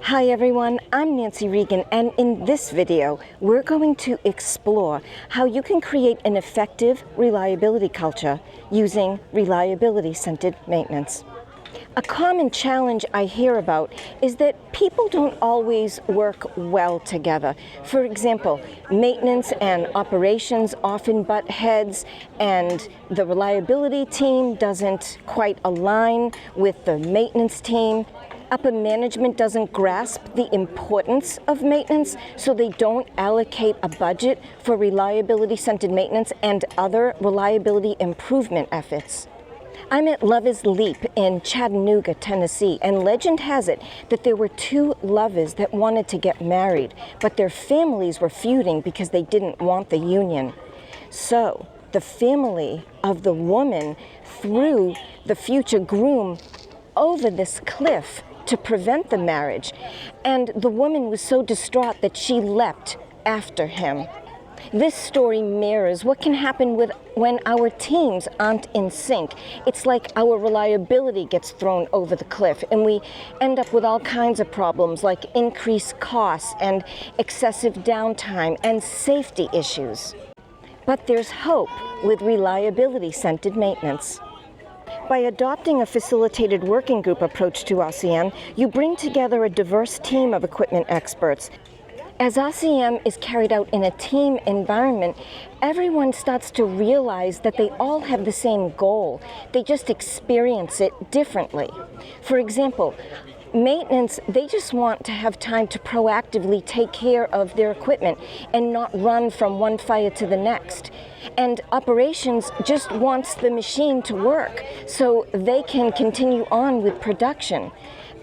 Hi everyone, I'm Nancy Regan, and in this video we're going to explore how you can create an effective reliability culture using reliability-centered maintenance. A common challenge I hear about is that people don't always work well together. For example, maintenance and operations often butt heads, and the reliability team doesn't quite align with the maintenance team. Upper management doesn't grasp the importance of maintenance, so they don't allocate a budget for reliability-centered maintenance and other reliability improvement efforts. I'm at Lovers Leap in Chattanooga, Tennessee, and legend has it that there were two lovers that wanted to get married, but their families were feuding because they didn't want the union. So the family of the woman threw the future groom over this cliff to prevent the marriage, and the woman was so distraught that she leapt after him. This story mirrors what can happen when our teams aren't in sync. It's like our reliability gets thrown over the cliff, and we end up with all kinds of problems like increased costs and excessive downtime and safety issues. But there's hope with reliability-centered maintenance. By adopting a facilitated working group approach to RCM, you bring together a diverse team of equipment experts. As RCM is carried out in a team environment, everyone starts to realize that they all have the same goal. They just experience it differently. For example, maintenance, they just want to have time to proactively take care of their equipment and not run from one fire to the next. And operations just wants the machine to work so they can continue on with production.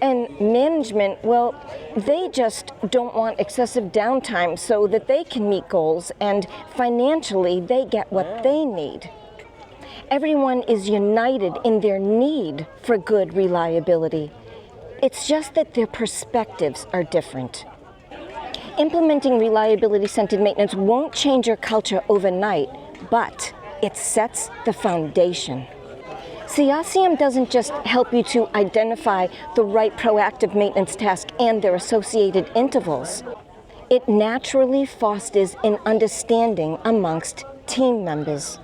And management, well, they just don't want excessive downtime so that they can meet goals, and financially they get what they need. Everyone is united in their need for good reliability. It's just that their perspectives are different. Implementing reliability-centered maintenance won't change your culture overnight, but it sets the foundation. See, RCM doesn't just help you to identify the right proactive maintenance task and their associated intervals. It naturally fosters an understanding amongst team members.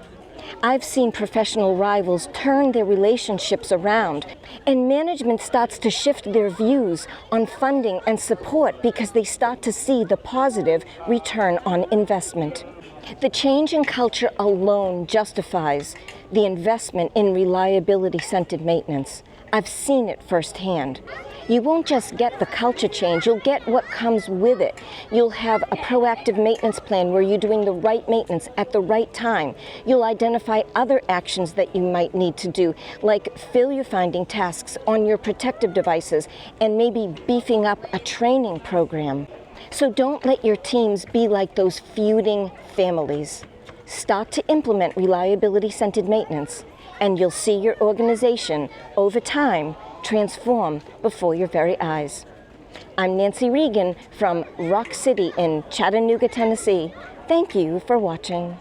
I've seen professional rivals turn their relationships around, and management starts to shift their views on funding and support because they start to see the positive return on investment. The change in culture alone justifies the investment in reliability-centered maintenance. I've seen it firsthand. You won't just get the culture change, you'll get what comes with it. You'll have a proactive maintenance plan where you're doing the right maintenance at the right time. You'll identify other actions that you might need to do, like failure finding tasks on your protective devices and maybe beefing up a training program. So don't let your teams be like those feuding families. Start to implement reliability-centered maintenance, and you'll see your organization, over time, transform before your very eyes. I'm Nancy Regan from Rock City in Chattanooga, Tennessee. Thank you for watching.